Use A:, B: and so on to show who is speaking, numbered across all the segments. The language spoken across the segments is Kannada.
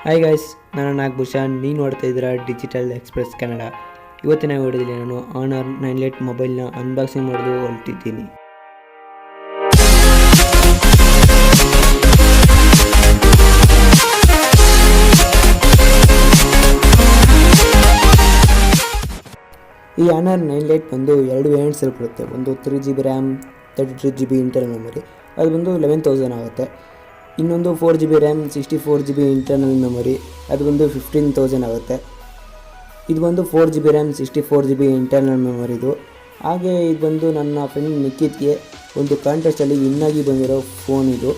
A: ಹಾಯ್ ಗೈಸ್, ನಾನು ನಾಗಭೂಷಣ್. ನೀವು ನೋಡ್ತಾ ಇದ್ದೀರಾ ಡಿಜಿಟಲ್ ಎಕ್ಸ್ಪ್ರೆಸ್ ಕನ್ನಡ. ಇವತ್ತಿನ ವಿಡಿಯೋದಲ್ಲಿ ನಾನು ಆನರ್ 9 ಲೈಟ್ ಮೊಬೈಲ್ನ ಅನ್ಬಾಕ್ಸಿಂಗ್ ಮಾಡಲು ಹೊರಟಿದ್ದೀನಿ. ಈ ಆನರ್ 9 ಲೈಟ್ ಬಂದು 2 ವೇರಿಯಂಟ್ಸಲ್ಲಿ ಬರುತ್ತೆ. ಒಂದು 3GB RAM, 33GB internal memory, ಅದು ಬಂದು 11,000 ಆಗುತ್ತೆ. ಇನ್ನೊಂದು 4GB RAM, 64GB internal memory, ಅದು ಬಂದು 15,000 ಆಗುತ್ತೆ. ಇದು ಬಂದು 4GB ರ್ಯಾಮ್, 64GB ಇಂಟರ್ನಲ್ ಮೆಮೊರಿದು. ಹಾಗೆ ಇದು ಬಂದು ನನ್ನ ಫ್ರೆಂಡ್ ನಿಖಿತ್ಗೆ ಒಂದು ಕಾಂಟೆಸ್ಟಲ್ಲಿ ವಿನ್ನಾಗಿ ಬಂದಿರೋ ಫೋನ್ ಇದು.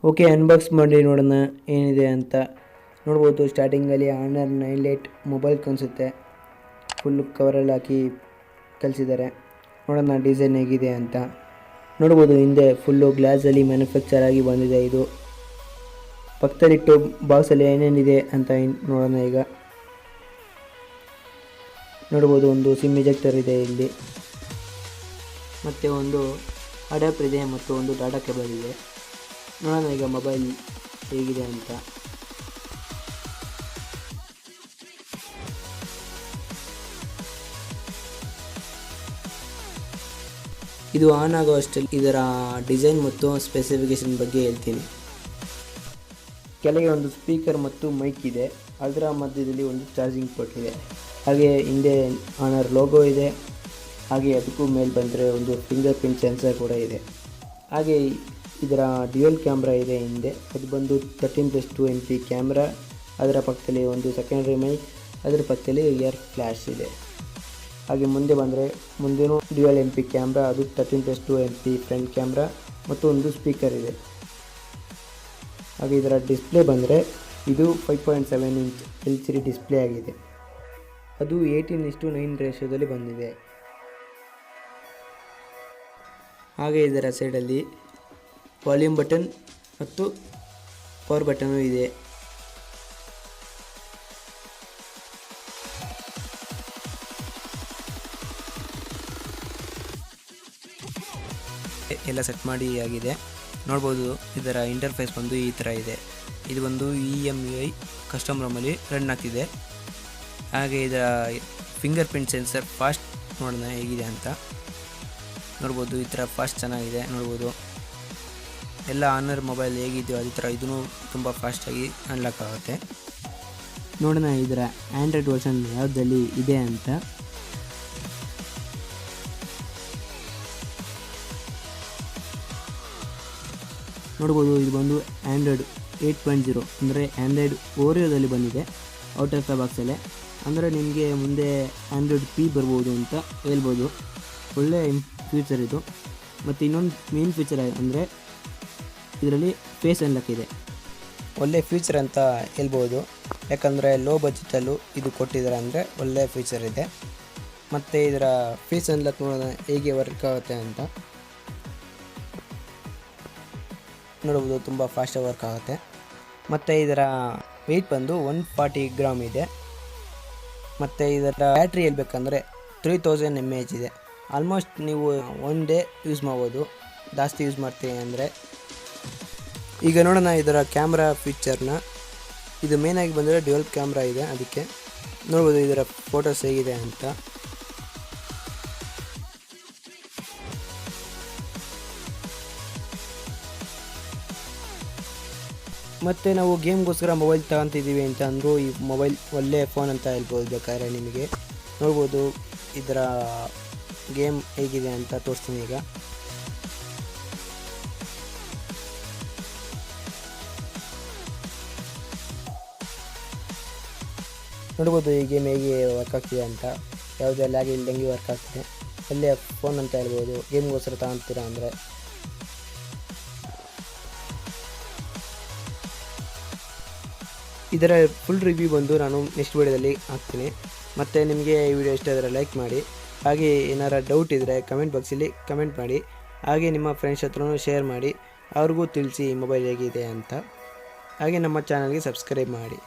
A: ಓಕೆ, ಅನ್ಬಾಕ್ಸ್ ಮಾಡಿ ನೋಡೋಣ ಏನಿದೆ ಅಂತ. ನೋಡ್ಬೋದು, ಸ್ಟಾರ್ಟಿಂಗಲ್ಲಿ ಆನರ್ 9 ಲೈಟ್ ಮೊಬೈಲ್ ಕಾಣಿಸುತ್ತೆ. ಫುಲ್ಲು ಕವರಲ್ಲಿ ಹಾಕಿ ಕಳಿಸಿದ್ದಾರೆ. ನೋಡೋಣ ಡಿಸೈನ್ ಹೇಗಿದೆ ಅಂತ. ನೋಡ್ಬೋದು, ಹಿಂದೆ ಫುಲ್ಲು ಗ್ಲಾಸಲ್ಲಿ ಮ್ಯಾನುಫ್ಯಾಕ್ಚರ್ ಆಗಿ ಬಂದಿದೆ. ಇದು ಪಕ್ಕದಲ್ಲಿಟ್ಟು ಬಾಕ್ಸಲ್ಲಿ ಏನೇನಿದೆ ಅಂತ ನೋಡೋಣ. ಈಗ ನೋಡ್ಬೋದು, ಒಂದು ಸಿಮ್ ಇಜೆಕ್ಟರ್ ಇದೆ ಇಲ್ಲಿ, ಮತ್ತು ಒಂದು ಅಡಾಪ್ಟರ್ ಇದೆ, ಮತ್ತು ಒಂದು ಡಾಟಾ ಕೇಬಲ್ ಇದೆ. ನೋಡೋಣ ಈಗ ಮೊಬೈಲ್ ಹೇಗಿದೆ ಅಂತ. ಇದು ಆನ್ ಆಗೋ ಅಷ್ಟರಲ್ಲಿ ಇದರ ಡಿಸೈನ್ ಮತ್ತು ಸ್ಪೆಸಿಫಿಕೇಷನ್ ಬಗ್ಗೆ ಹೇಳ್ತೀನಿ. ಕೆಳಗೆ ಒಂದು ಸ್ಪೀಕರ್ ಮತ್ತು ಮೈಕ್ ಇದೆ. ಅದರ ಮಧ್ಯದಲ್ಲಿ ಒಂದು ಚಾರ್ಜಿಂಗ್ ಪೋರ್ಟ್ ಇದೆ. ಹಾಗೆ ಹಿಂದೆ ಆನರ್ ಲೋಗೋ ಇದೆ. ಹಾಗೆ ಅದಕ್ಕೂ ಮೇಲೆ ಬಂದರೆ ಒಂದು ಫಿಂಗರ್ ಪ್ರಿಂಟ್ ಸೆನ್ಸರ್ ಕೂಡ ಇದೆ. ಹಾಗೆ ಇದರ ಡ್ಯುಯಲ್ ಕ್ಯಾಮ್ರಾ ಇದೆ ಹಿಂದೆ. ಅದು ಬಂದು 13+2 MP ಕ್ಯಾಮ್ರಾ. ಅದರ ಪಕ್ಕದಲ್ಲಿ ಒಂದು ಸೆಕೆಂಡ್ರಿ ಮೈಕ್, ಅದರ ಪಕ್ಕದಲ್ಲಿ ಏರ್ ಫ್ಲ್ಯಾಶ್ ಇದೆ. ಹಾಗೆ ಮುಂದೆ ಬಂದರೆ ಮುಂದೇನೂ ಡ್ಯುಯಲ್ MP ಕ್ಯಾಮ್ರಾ, ಅದು 13+2 MP ಫ್ರಂಟ್ ಕ್ಯಾಮ್ರಾ, ಮತ್ತು ಒಂದು ಸ್ಪೀಕರ್ ಇದೆ. ಹಾಗೆ ಇದರ ಡಿಸ್ಪ್ಲೇ ಬಂದರೆ ಇದು 5.7 ಇಂಚ್ LCD ಡಿಸ್ಪ್ಲೇ ಆಗಿದೆ. ಅದು 18:9 ರೇಷಿಯೋದಲ್ಲಿ ಬಂದಿದೆ. ಹಾಗೆ ಇದರ ಸೈಡಲ್ಲಿ ವಾಲ್ಯೂಮ್ ಬಟನ್ ಮತ್ತು ಪವರ್ ಬಟನು ಇದೆ. ಎಲ್ಲ ಸೆಟ್ ಮಾಡಿ ಆಗಿದೆ. ನೋಡ್ಬೋದು, ಇದರ ಇಂಟರ್ಫೇಸ್ ಬಂದು ಈ ಥರ ಇದೆ. ಇದು ಒಂದು EMUI ಕಸ್ಟಮ್ ರೂಮಲ್ಲಿ ರನ್ ಆಗ್ತಿದೆ. ಹಾಗೆ ಇದರ ಫಿಂಗರ್ ಪ್ರಿಂಟ್ ಸೆನ್ಸರ್ ಫಾಸ್ಟ್ ನೋಡೋಣ ಹೇಗಿದೆ ಅಂತ. ನೋಡ್ಬೋದು, ಈ ಥರ ಫಾಸ್ಟ್ ಚೆನ್ನಾಗಿದೆ. ನೋಡ್ಬೋದು, ಎಲ್ಲ ಆನರ್ ಮೊಬೈಲ್ ಹೇಗಿದೆಯೋ ಅದೇ ಥರ ಇದೂ ತುಂಬ ಫಾಸ್ಟಾಗಿ ಅನ್ಲಾಕ್ ಆಗುತ್ತೆ. ನೋಡೋಣ ಇದರ ಆ್ಯಂಡ್ರಾಯ್ಡ್ ವರ್ಷನ್ ಯಾವುದಲ್ಲಿ ಇದೆ ಅಂತ. ನೋಡ್ಬೋದು, ಇದು ಬಂದು ಆ್ಯಂಡ್ರಾಯ್ಡ್ 8.0 ಅಂದರೆ ಆ್ಯಂಡ್ರಾಯ್ಡ್ ಓರಿಯೋದಲ್ಲಿ ಬಂದಿದೆ ಔಟ್ ಆಫ್ ದ ಬಾಕ್ಸಲ್ಲೇ. ಅಂದರೆ ನಿಮಗೆ ಮುಂದೆ ಆ್ಯಂಡ್ರಾಯ್ಡ್ P ಬರ್ಬೋದು ಅಂತ ಹೇಳ್ಬೋದು. ಒಳ್ಳೆ ಫ್ಯೂಚರ್ ಇದು. ಮತ್ತು ಇನ್ನೊಂದು ಮೇನ್ ಫೀಚರ್ ಅಂದರೆ ಇದರಲ್ಲಿ ಫೇಸ್ ಅನ್ಲಾಕ್ ಇದೆ. ಒಳ್ಳೆ ಫ್ಯೂಚರ್ ಅಂತ ಹೇಳ್ಬೋದು. ಯಾಕಂದರೆ ಲೋ ಬಜೆಟಲ್ಲೂ ಇದು ಕೊಟ್ಟಿದ್ದಾರೆ ಅಂದರೆ ಒಳ್ಳೆ ಫ್ಯೂಚರ್ ಇದೆ. ಮತ್ತು ಇದರ ಫೇಸ್ ಅನ್ಲಾಕ್ ನೋಡೋಣ ಹೇಗೆ ವರ್ಕ್ ಆಗುತ್ತೆ ಅಂತ. ನೋಡ್ಬೋದು, ತುಂಬ ಫಾಸ್ಟಾಗಿ ವರ್ಕ್ ಆಗುತ್ತೆ. ಮತ್ತು ಇದರ ವೆಯ್ಟ್ ಬಂದು 140 ಗ್ರಾಮ್ ಇದೆ. ಮತ್ತು ಇದರ ಬ್ಯಾಟ್ರಿ ಹೇಳ್ಬೇಕಂದ್ರೆ 3000 mAh ಇದೆ. ಆಲ್ಮೋಸ್ಟ್ ನೀವು 1 ಡೇ ಯೂಸ್ ಮಾಡ್ಬೋದು, ಜಾಸ್ತಿ ಯೂಸ್ ಮಾಡ್ತೀವಿ ಅಂದರೆ. ಈಗ ನೋಡೋಣ ಇದರ ಕ್ಯಾಮ್ರಾ ಫೀಚರ್ನ. ಇದು ಮೇನಾಗಿ ಬಂದರೆ ಡ್ಯುಯಲ್ ಕ್ಯಾಮ್ರಾ ಇದೆ. ಅದಕ್ಕೆ ನೋಡ್ಬೋದು ಇದರ ಫೋಟೋಸ್ ಹೇಗಿದೆ ಅಂತ. ಮತ್ತು ನಾವು ಗೇಮ್ಗೋಸ್ಕರ ಮೊಬೈಲ್ ತಗೊತಿದ್ದೀವಿ ಅಂತ ಅಂದರೂ ಈ ಮೊಬೈಲ್ ಒಳ್ಳೆ ಫೋನ್ ಅಂತ ಹೇಳ್ಬೋದು ಬೇಕಾದ್ರೆ ನಿಮಗೆ. ನೋಡ್ಬೋದು ಇದರ ಗೇಮ್ ಹೇಗಿದೆ ಅಂತ ತೋರಿಸ್ತೀನಿ ಈಗ. ನೋಡ್ಬೋದು ಈ ಗೇಮ್ ಹೇಗೆ ವರ್ಕ್ ಆಗ್ತಿದೆ ಅಂತ. ಯಾವುದೇ ಲ್ಯಾಗ್ ಇಲ್ದಂಗೆ ವರ್ಕ್ ಆಗ್ತಿದೆ. ಒಳ್ಳೆ ಫೋನ್ ಅಂತ ಹೇಳ್ಬೋದು ಗೇಮ್ಗೋಸ್ಕರ ತಗೊತೀರಾ ಅಂದರೆ. ಇದರ ಫುಲ್ ರಿವ್ಯೂ ಬಂದು ನಾನು ನೆಕ್ಸ್ಟ್ ವಿಡಿಯೋದಲ್ಲಿ ಹಾಕ್ತೀನಿ. ಮತ್ತು ನಿಮಗೆ ಈ ವಿಡಿಯೋ ಇಷ್ಟ ಆದರೆ ಲೈಕ್ ಮಾಡಿ. ಹಾಗೆ ಏನಾರ ಡೌಟ್ ಇದ್ದರೆ ಕಮೆಂಟ್ ಬಾಕ್ಸಲ್ಲಿ ಕಮೆಂಟ್ ಮಾಡಿ. ಹಾಗೆ ನಿಮ್ಮ ಫ್ರೆಂಡ್ಸ್ ಹತ್ರನೂ ಶೇರ್ ಮಾಡಿ, ಅವ್ರಿಗೂ ತಿಳಿಸಿ ಈ ಮೊಬೈಲ್ ಹೇಗಿದೆ ಅಂತ. ಹಾಗೆ ನಮ್ಮ ಚಾನಲ್ಗೆ ಸಬ್ಸ್ಕ್ರೈಬ್ ಮಾಡಿ.